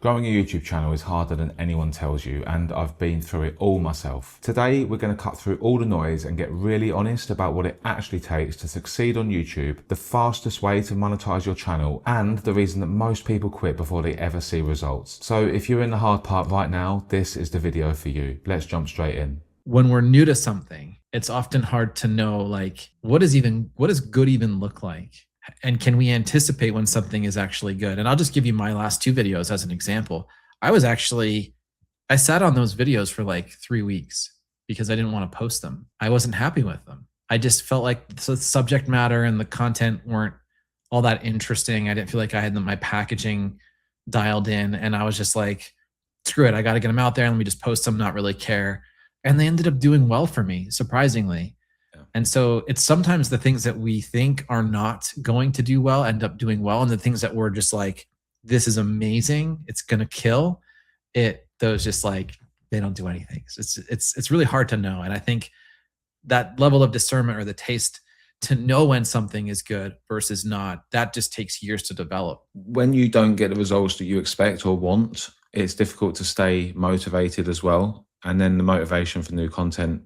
Growing a YouTube channel is harder than anyone tells you, and I've been through it all myself. Today, we're going to cut through all the noise and get really honest about what it actually takes to succeed on YouTube, the fastest way to monetize your channel, and the reason that most people quit before they ever see results. So if you're in the hard part right now, this is the video for you. Let's jump straight in. When we're new to something, it's often hard to know, like, what does good even look like? And can we anticipate when something is actually good? And I'll just give you my last two videos as an example. I sat on those videos for like 3 weeks because I didn't want to post them. I wasn't happy with them. I just felt like the subject matter and the content weren't all that interesting. I didn't feel like I had my packaging dialed in. And I was just like, screw it. I got to get them out there and let me just post them, not really care. And they ended up doing well for me, surprisingly. And so it's sometimes the things that we think are not going to do well end up doing well. And the things that we're just like, this is amazing, it's going to kill it. Those just like, they don't do anything. So it's really hard to know. And I think that level of discernment or the taste to know when something is good versus not, that just takes years to develop. When you don't get the results that you expect or want, it's difficult to stay motivated as well. And then the motivation for new content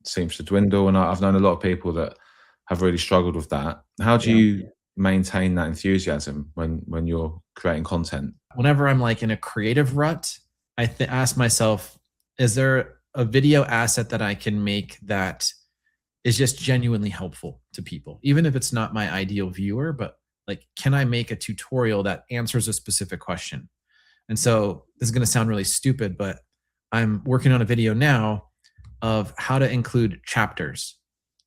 seems to dwindle. And I've known a lot of people that have really struggled with that. How do you maintain that enthusiasm when you're creating content? Whenever I'm like in a creative rut, I ask myself, is there a video asset that I can make that is just genuinely helpful to people? Even if it's not my ideal viewer, but like, can I make a tutorial that answers a specific question? And so this is going to sound really stupid, but I'm working on a video now of how to include chapters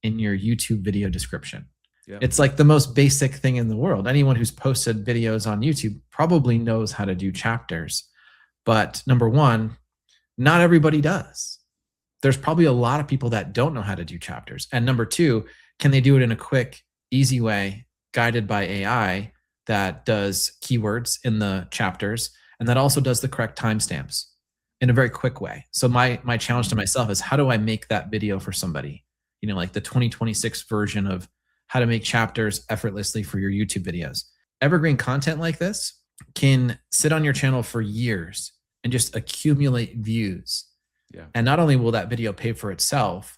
in your YouTube video description. Yeah. It's like the most basic thing in the world. Anyone who's posted videos on YouTube probably knows how to do chapters. But number one, not everybody does. There's probably a lot of people that don't know how to do chapters. And number two, can they do it in a quick, easy way, guided by AI that does keywords in the chapters and that also does the correct timestamps in a very quick way? So my challenge to myself is, how do I make that video for somebody? You know, like the 2026 version of how to make chapters effortlessly for your YouTube videos. Evergreen content like this can sit on your channel for years and just accumulate views. Yeah. And not only will that video pay for itself,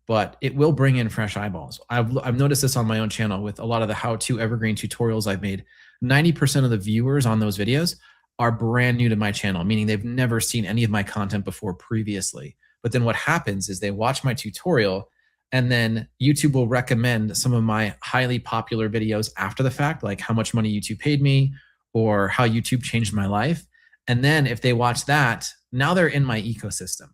but it will bring in fresh eyeballs. I've noticed this on my own channel with a lot of the how-to evergreen tutorials I've made. 90% of the viewers on those videos are brand new to my channel, meaning they've never seen any of my content before previously. But then what happens is they watch my tutorial and then YouTube will recommend some of my highly popular videos after the fact, like how much money YouTube paid me or how YouTube changed my life. And then if they watch that, now they're in my ecosystem.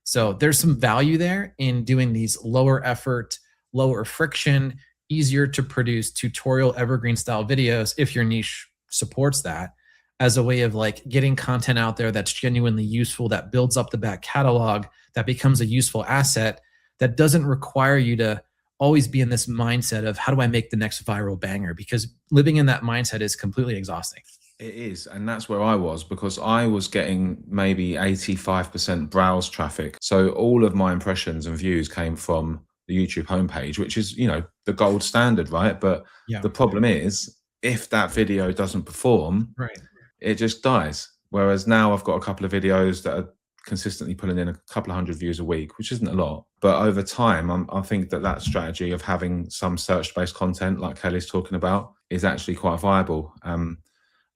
So there's some value there in doing these lower effort, lower friction, easier to produce tutorial evergreen style videos if your niche supports that, as a way of like getting content out there that's genuinely useful, that builds up the back catalog, that becomes a useful asset, that doesn't require you to always be in this mindset of how do I make the next viral banger? Because living in that mindset is completely exhausting. It is. And that's where I was, because I was getting maybe 85% browse traffic. So all of my impressions and views came from the YouTube homepage, which is, you know, the gold standard, right? But the problem is, if that video doesn't perform, it just dies. Whereas now I've got a couple of videos that are consistently pulling in a couple of hundred views a week, which isn't a lot. But over time, I think that strategy of having some search-based content like Kelly's talking about is actually quite viable.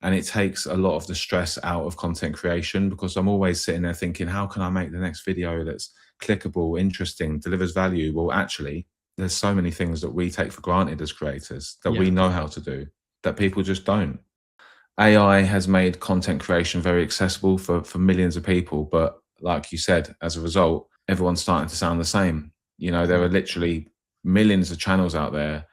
And it takes a lot of the stress out of content creation, because I'm always sitting there thinking, how can I make the next video that's clickable, interesting, delivers value? Well, actually, there's so many things that we take for granted as creators that we know how to do that people just don't. AI has made content creation very accessible for millions of people. But like you said, as a result, everyone's starting to sound the same. You know, there are literally millions of channels out there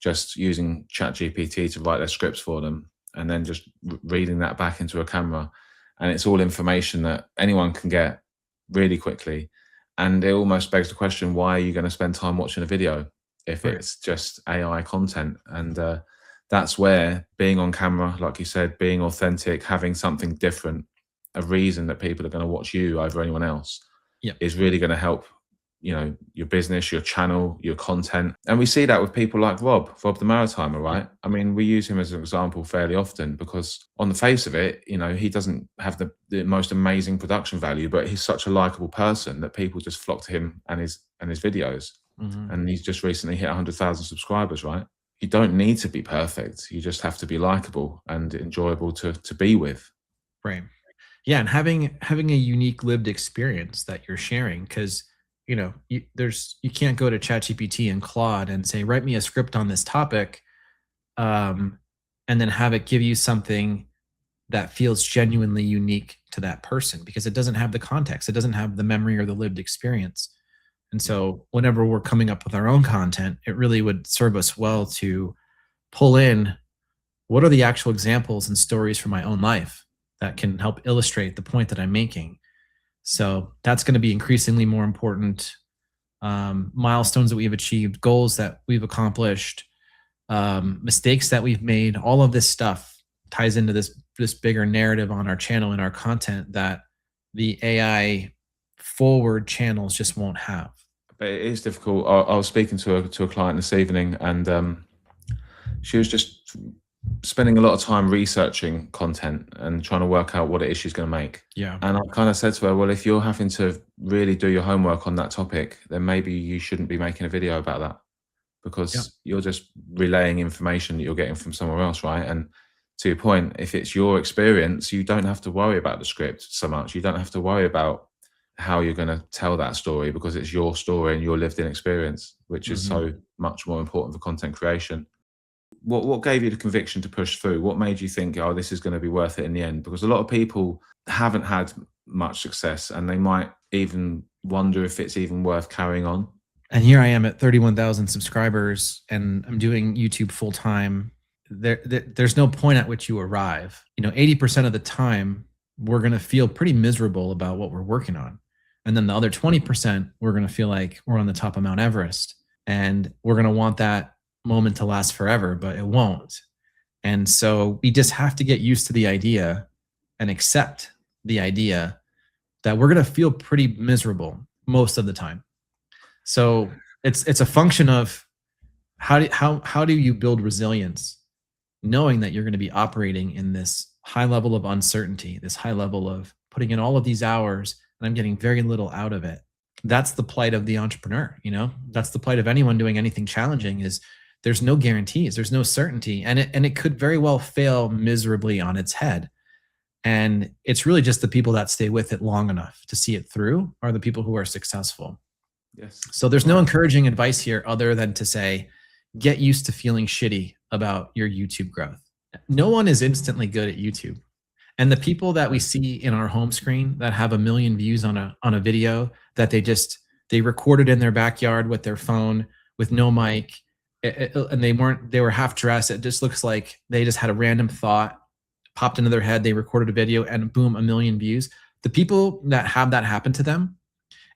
just using ChatGPT to write their scripts for them and then just reading that back into a camera. And it's all information that anyone can get really quickly. And it almost begs the question, why are you going to spend time watching a video if it's just AI content? And that's where being on camera, like you said, being authentic, having something different, a reason that people are going to watch you over anyone else, is really going to help your business, your channel, your content. And we see that with people like Rob the Maritimer, right? I mean, we use him as an example fairly often because on the face of it, he doesn't have the most amazing production value, but he's such a likable person that people just flock to him and his videos. And he's just recently hit 100,000 subscribers, right? You don't need to be perfect. You just have to be likable and enjoyable to be with. Right. Yeah, and having a unique lived experience that you're sharing, because you can't go to ChatGPT and Claude and say, write me a script on this topic, and then have it give you something that feels genuinely unique to that person, because it doesn't have the context, it doesn't have the memory or the lived experience. And so whenever we're coming up with our own content, it really would serve us well to pull in what are the actual examples and stories from my own life that can help illustrate the point that I'm making. So that's going to be increasingly more important. Milestones that we've achieved, goals that we've accomplished, mistakes that we've made, all of this stuff ties into this bigger narrative on our channel and our content that the AI forward channels just won't have. But it is difficult. I was speaking to a client this evening, and she was just spending a lot of time researching content and trying to work out what it is she's going to make. Yeah. And I kind of said to her, well, if you're having to really do your homework on that topic, then maybe you shouldn't be making a video about that, because you're just relaying information that you're getting from somewhere else, right? And to your point, if it's your experience, you don't have to worry about the script so much. You don't have to worry about how you're going to tell that story, because it's your story and your lived-in experience, which is so much more important for content creation. What gave you the conviction to push through? What made you think, oh, this is going to be worth it in the end? Because a lot of people haven't had much success and they might even wonder if it's even worth carrying on. And here I am at 31,000 subscribers and I'm doing YouTube full time. There's no point at which you arrive. 80% of the time, we're going to feel pretty miserable about what we're working on. And then the other 20%, we're going to feel like we're on the top of Mount Everest. And we're going to want that moment to last forever, but it won't. And so we just have to get used to the idea and accept the idea that we're going to feel pretty miserable most of the time. So it's a function of how do you build resilience, knowing that you're going to be operating in this high level of uncertainty, this high level of putting in all of these hours and I'm getting very little out of it. That's the plight of the entrepreneur. That's the plight of anyone doing anything challenging. Is there's no guarantees, there's no certainty, and it could very well fail miserably on its head. And it's really just the people that stay with it long enough to see it through are the people who are successful. Yes. So there's no encouraging advice here other than to say, get used to feeling shitty about your YouTube growth. No one is instantly good at YouTube. And the people that we see in our home screen that have 1 million views on a video that they recorded in their backyard with their phone with no mic, and they were half dressed. It just looks like they just had a random thought popped into their head. They recorded a video and boom, 1 million views. The people that have that happen to them,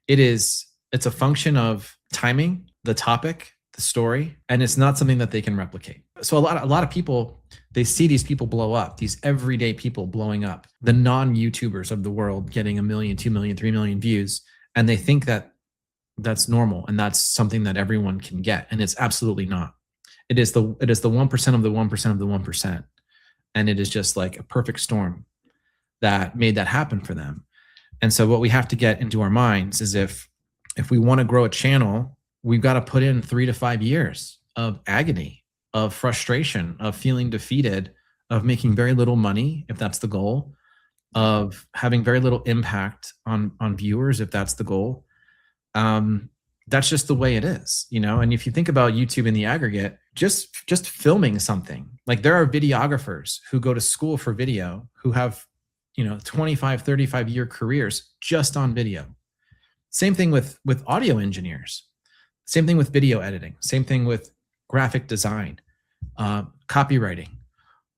it's a function of timing, the topic, the story, and it's not something that they can replicate. So a lot of people, they see these people blow up, these everyday people blowing up, the non-YouTubers of the world getting 1 million, 2 million, 3 million views, and they think that that's normal and that's something that everyone can get, and it's absolutely not. It is the 1% of the 1% of the 1%, and it is just like a perfect storm that made that happen for them. And so what we have to get into our minds is if we want to grow a channel, we've got to put in 3 to 5 years of agony, of frustration, of feeling defeated, of making very little money, if that's the goal, of having very little impact on viewers, if that's the goal. That's just the way it is, And if you think about YouTube in the aggregate, just filming something, like there are videographers who go to school for video who have, 25, 35 year careers just on video. Same thing with audio engineers. Same thing with video editing. Same thing with graphic design, copywriting.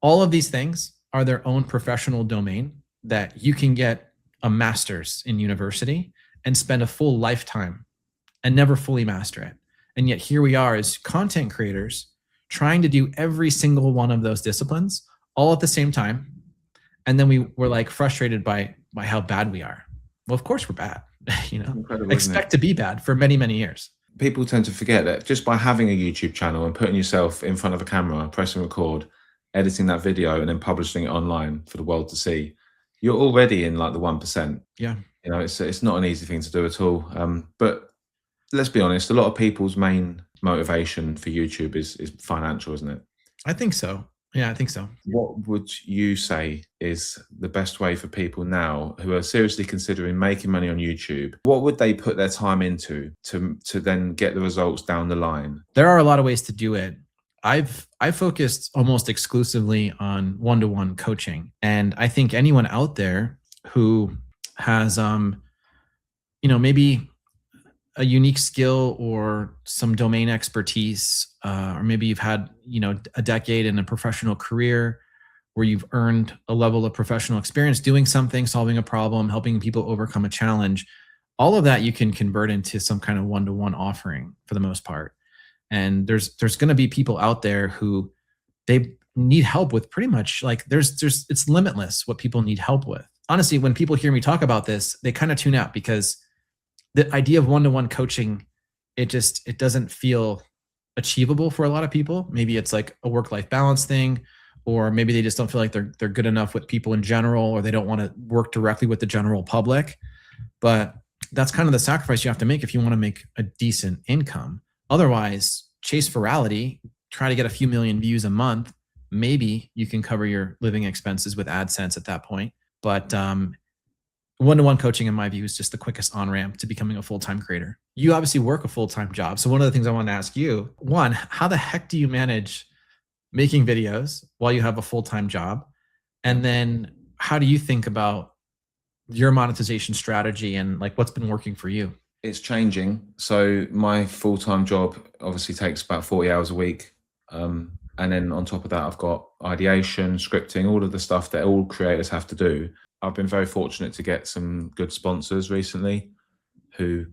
All of these things are their own professional domain that you can get a master's in university and spend a full lifetime and never fully master it. And yet here we are as content creators trying to do every single one of those disciplines all at the same time. And then we're like frustrated by how bad we are. Well, of course we're bad. Incredible, isn't it? expect to be bad for many, many years. People tend to forget that just by having a YouTube channel and putting yourself in front of a camera, pressing record, editing that video, and then publishing it online for the world to see, you're already in like the 1%. Yeah. It's not an easy thing to do at all. But let's be honest, a lot of people's main motivation for YouTube is financial, isn't it? I think so. Yeah, I think so. What would you say is the best way for people now who are seriously considering making money on YouTube? What would they put their time into to then get the results down the line? There are a lot of ways to do it. I've focused almost exclusively on one-to-one coaching. And I think anyone out there who has maybe a unique skill or some domain expertise, or maybe you've had, a decade in a professional career where you've earned a level of professional experience doing something, solving a problem, helping people overcome a challenge. All of that you can convert into some kind of one-to-one offering for the most part. And there's going to be people out there who they need help with pretty much like it's limitless what people need help with. Honestly, when people hear me talk about this, they kind of tune out because the idea of one-to-one coaching, it doesn't feel achievable for a lot of people. Maybe it's like a work-life balance thing, or maybe they just don't feel like they're good enough with people in general, or they don't want to work directly with the general public. But that's kind of the sacrifice you have to make if you want to make a decent income. Otherwise, chase virality, try to get a few million views a month. Maybe you can cover your living expenses with AdSense at that point. But one-to-one coaching, in my view, is just the quickest on-ramp to becoming a full-time creator. You obviously work a full-time job. So one of the things I want to ask you, one, how the heck do you manage making videos while you have a full-time job? And then how do you think about your monetization strategy and like what's been working for you? It's changing. So my full-time job obviously takes about 40 hours a week. And then on top of that, I've got ideation, scripting, all of the stuff that all creators have to do. I've been very fortunate to get some good sponsors recently who,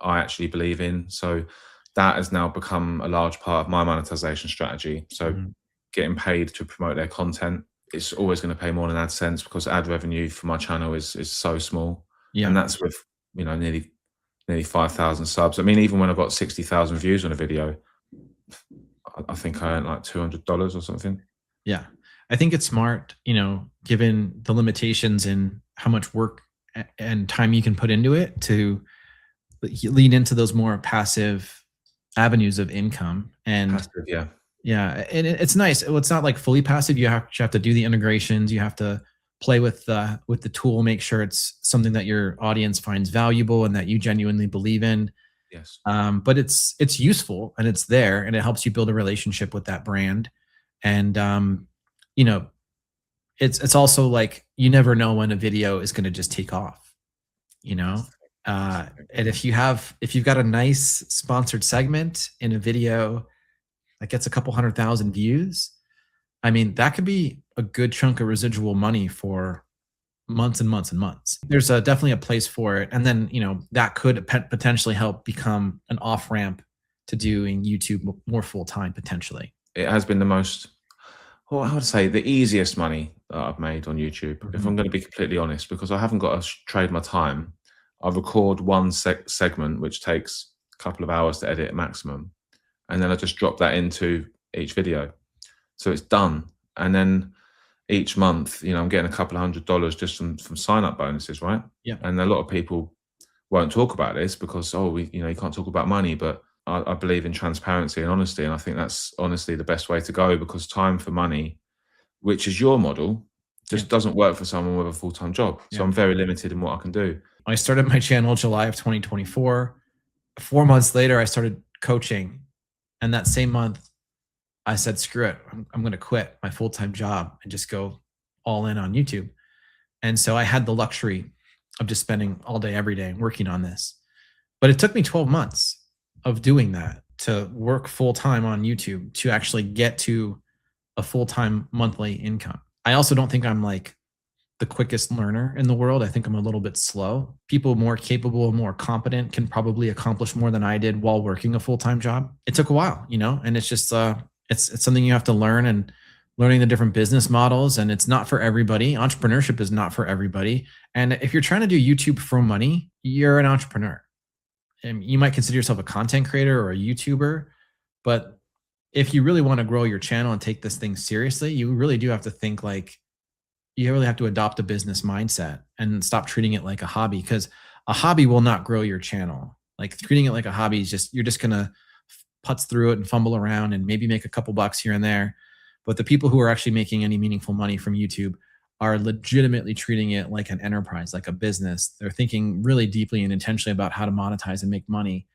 I actually believe in. So that has now become a large part of my monetization strategy. So getting paid to promote their content, it's always going to pay more than AdSense because ad revenue for my channel is so small. Yeah. And that's with, nearly 5,000 subs. I mean, even when I've got 60,000 views on a video, I think I earned like $200 or something. Yeah. I think it's smart, given the limitations in how much work and time you can put into it, to lean into those more passive avenues of income. And passive, yeah. Yeah. And it's nice. It's not like fully passive. You have to do the integrations. You have to play with the tool, make sure it's something that your audience finds valuable and that you genuinely believe in. Yes. But it's useful and it's there and it helps you build a relationship with that brand. And, it's also like, you never know when a video is going to just take off, and if you've got a nice sponsored segment in a video that gets a couple 100,000 views, I mean, that could be a good chunk of residual money for months and months and months. There's definitely a place for it. And then, that could potentially help become an off ramp to doing YouTube more full time, potentially. It has been the most, I would say the easiest money that I've made on YouTube, if I'm going to be completely honest, because I haven't got to trade my time. I record one segment, which takes a couple of hours to edit maximum. And then I just drop that into each video. So it's done. And then each month, I'm getting a couple of $100 just from sign-up bonuses, right? Yeah. And a lot of people won't talk about this because, you can't talk about money, but I believe in transparency and honesty. And I think that's honestly the best way to go, because time for money, which is your model, just doesn't work for someone with a full-time job. So I'm very limited in what I can do. I started my channel July of 2024. 4 months later, I started coaching. And that same month, I said, screw it. I'm going to quit my full-time job and just go all in on YouTube. And so I had the luxury of just spending all day, every day working on this. But it took me 12 months of doing that to work full-time on YouTube to actually get to a full-time monthly income. I also don't think I'm like the quickest learner in the world. I think I'm a little bit slow. People more capable, more competent can probably accomplish more than I did while working a full-time job. It took a while, and it's just, it's something you have to learn. And learning the different business models, and it's not for everybody. Entrepreneurship is not for everybody. And if you're trying to do YouTube for money, you're an entrepreneur. And you might consider yourself a content creator or a YouTuber, but if you really want to grow your channel and take this thing seriously, you really do have to think like you really have to adopt a business mindset and stop treating it like a hobby, because a hobby will not grow your channel. Like treating it like a hobby is just, you're just going to putz through it and fumble around and maybe make a couple bucks here and there. But the people who are actually making any meaningful money from YouTube are legitimately treating it like an enterprise, like a business. They're thinking really deeply and intentionally about how to monetize and make money.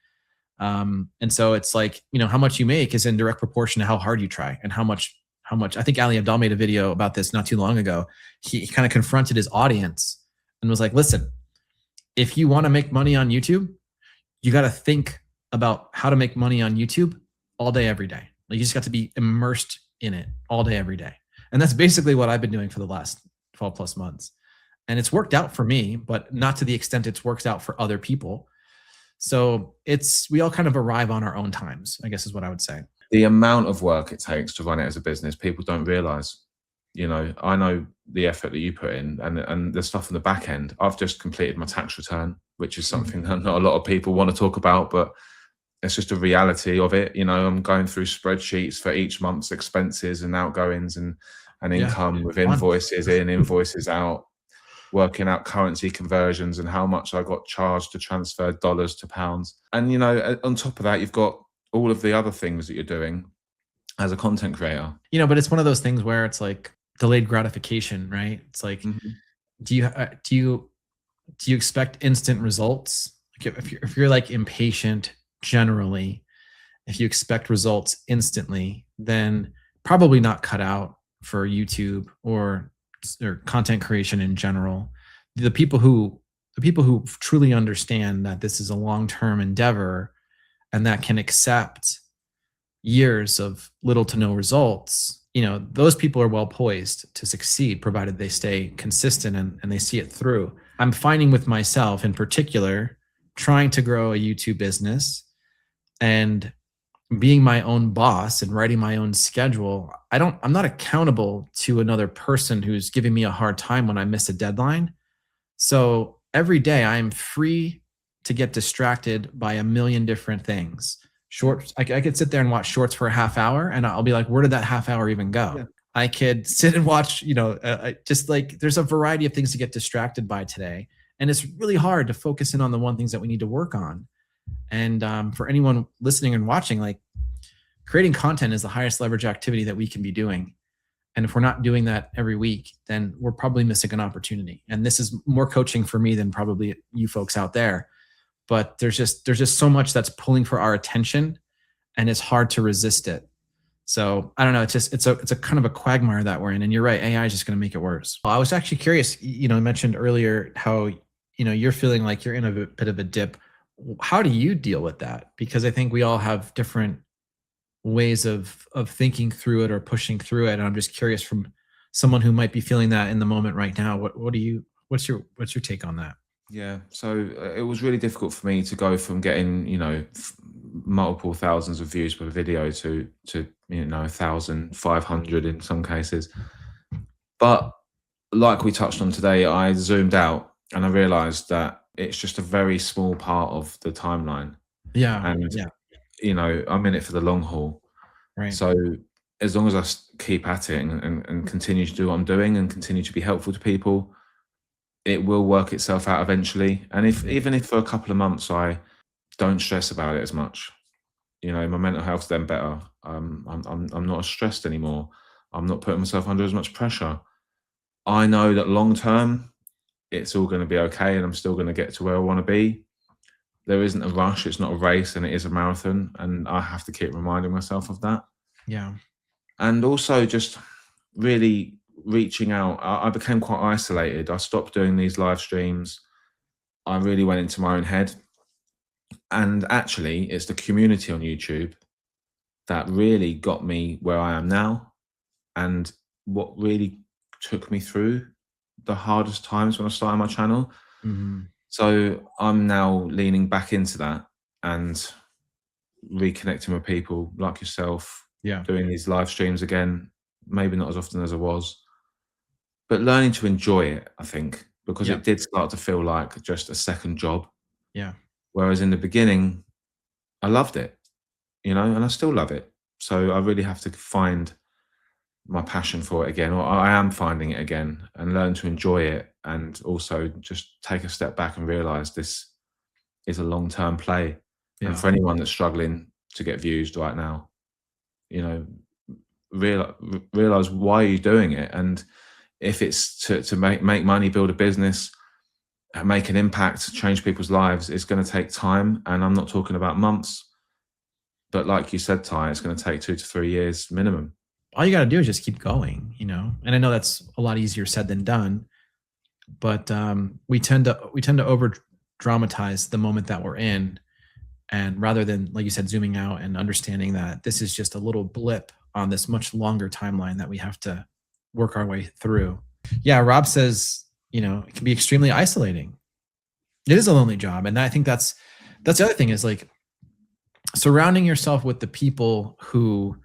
And so it's like, how much you make is in direct proportion to how hard you try and how much, I think Ali Abdal made a video about this not too long ago. He kind of confronted his audience and was like, listen, if you want to make money on YouTube, you got to think about how to make money on YouTube all day, every day. Like you just got to be immersed in it all day, every day. And that's basically what I've been doing for the last 12 plus months. And it's worked out for me, but not to the extent it's worked out for other people. So we all kind of arrive on our own times, I guess is what I would say. The amount of work it takes to run it as a business, people don't realize. I know the effort that you put in and the stuff on the back end. I've just completed my tax return, which is something that not a lot of people want to talk about, but it's just a reality of it. I'm going through spreadsheets for each month's expenses and outgoings and income with invoices in, invoices out, working out currency conversions and how much I got charged to transfer dollars to pounds. And, on top of that, you've got all of the other things that you're doing as a content creator. But it's one of those things where it's like delayed gratification, right? It's like, do you expect instant results? Like if you're like impatient generally, if you expect results instantly, then probably not cut out for YouTube or content creation in general. The people who truly understand that this is a long-term endeavor and that can accept years of little to no results, those people are well poised to succeed, provided they stay consistent and they see it through. I'm finding with myself in particular, trying to grow a YouTube business and being my own boss and writing my own schedule. I'm not accountable to another person who's giving me a hard time when I miss a deadline. So every day I'm free to get distracted by a million different things. Shorts, I could sit there and watch shorts for a half hour and I'll be like, where did that half hour even go? Yeah. I could sit and watch, just like there's a variety of things to get distracted by today. And it's really hard to focus in on the one things that we need to work on. And for anyone listening and watching, like creating content is the highest leverage activity that we can be doing. And if we're not doing that every week, then we're probably missing an opportunity. And this is more coaching for me than probably you folks out there. But there's just so much that's pulling for our attention and it's hard to resist it. So I don't know. It's a kind of a quagmire that we're in. And you're right. AI is just going to make it worse. Well, I was actually curious, I mentioned earlier how, you're feeling like you're in a bit of a dip. How do you deal with that? Because I think we all have different ways of thinking through it or pushing through it. And I'm just curious from someone who might be feeling that in the moment right now, what's your take on that? Yeah. So it was really difficult for me to go from getting, multiple thousands of views per video to 1,500 in some cases. But like we touched on today, I zoomed out and I realized that it's just a very small part of the timeline. Yeah. And, I'm in it for the long haul. Right. So as long as I keep at it and continue to do what I'm doing and continue to be helpful to people, it will work itself out eventually. And even if for a couple of months I don't stress about it as much, my mental health's then better. I'm not as stressed anymore. I'm not putting myself under as much pressure. I know that long term, it's all going to be okay, and I'm still going to get to where I want to be. There isn't a rush. It's not a race, and it is a marathon, and I have to keep reminding myself of that. Yeah. And also just really reaching out. I became quite isolated. I stopped doing these live streams. I really went into my own head. And actually, it's the community on YouTube that really got me where I am now, and what really took me through the hardest times when I started my channel. Mm-hmm. So I'm now leaning back into that and reconnecting with people like yourself, yeah, doing these live streams again, maybe not as often as I was, but learning to enjoy it, I think, because Yeah. it did start to feel like just a second job. Yeah. Whereas in the beginning, I loved it, and I still love it. So I really have to find my passion for it again, or I am finding it again, and learn to enjoy it, and also just take a step back and realize this is a long-term play. And Yeah. for anyone that's struggling to get views right now, you know, realize why you're doing it. And if it's to make money, build a business, make an impact, change people's lives, it's going to take time. And I'm not talking about months, but like you said, Ty, it's going to take 2 to 3 years minimum. All you got to do is just keep going, and I know that's a lot easier said than done, but we tend to over dramatize the moment that we're in. And rather than, like you said, zooming out and understanding that this is just a little blip on this much longer timeline that we have to work our way through. Yeah, Rob says, it can be extremely isolating. It is a lonely job. And I think that's the other thing, is like surrounding yourself with the people who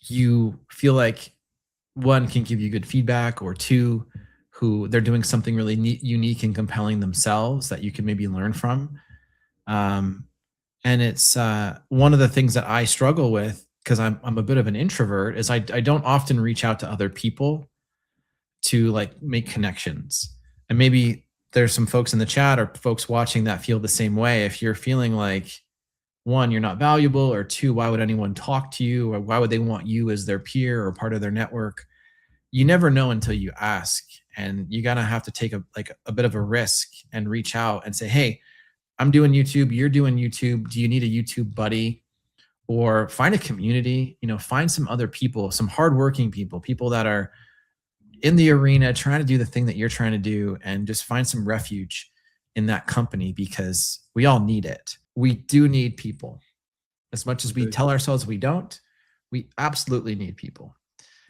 you feel like, one, can give you good feedback, or two, who they're doing something really unique and compelling themselves that you can maybe learn from. Um, and it's one of the things that I struggle with, because I'm a bit of an introvert, is I don't often reach out to other people to like make connections. And maybe there's some folks in the chat or folks watching that feel the same way. If you're feeling like, one, you're not valuable, or two, why would anyone talk to you, or why would they want you as their peer or part of their network? You never know until you ask, and you gotta have to take a bit of a risk and reach out and say, hey, I'm doing YouTube, you're doing YouTube. Do you need a YouTube buddy? Or find a community, find some other people, some hardworking people that are in the arena trying to do the thing that you're trying to do, and just find some refuge in that company, because we all need it. We do need people. As much as we tell ourselves we don't, we absolutely need people.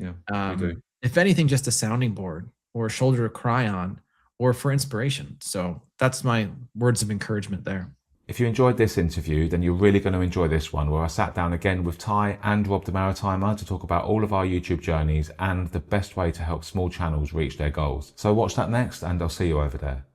Yeah, we do. If anything, just a sounding board or a shoulder to cry on, or for inspiration. So that's my words of encouragement there. If you enjoyed this interview, then you're really going to enjoy this one, where I sat down again with Ty and Rob the Maritimer to talk about all of our YouTube journeys and the best way to help small channels reach their goals. So watch that next, and I'll see you over there.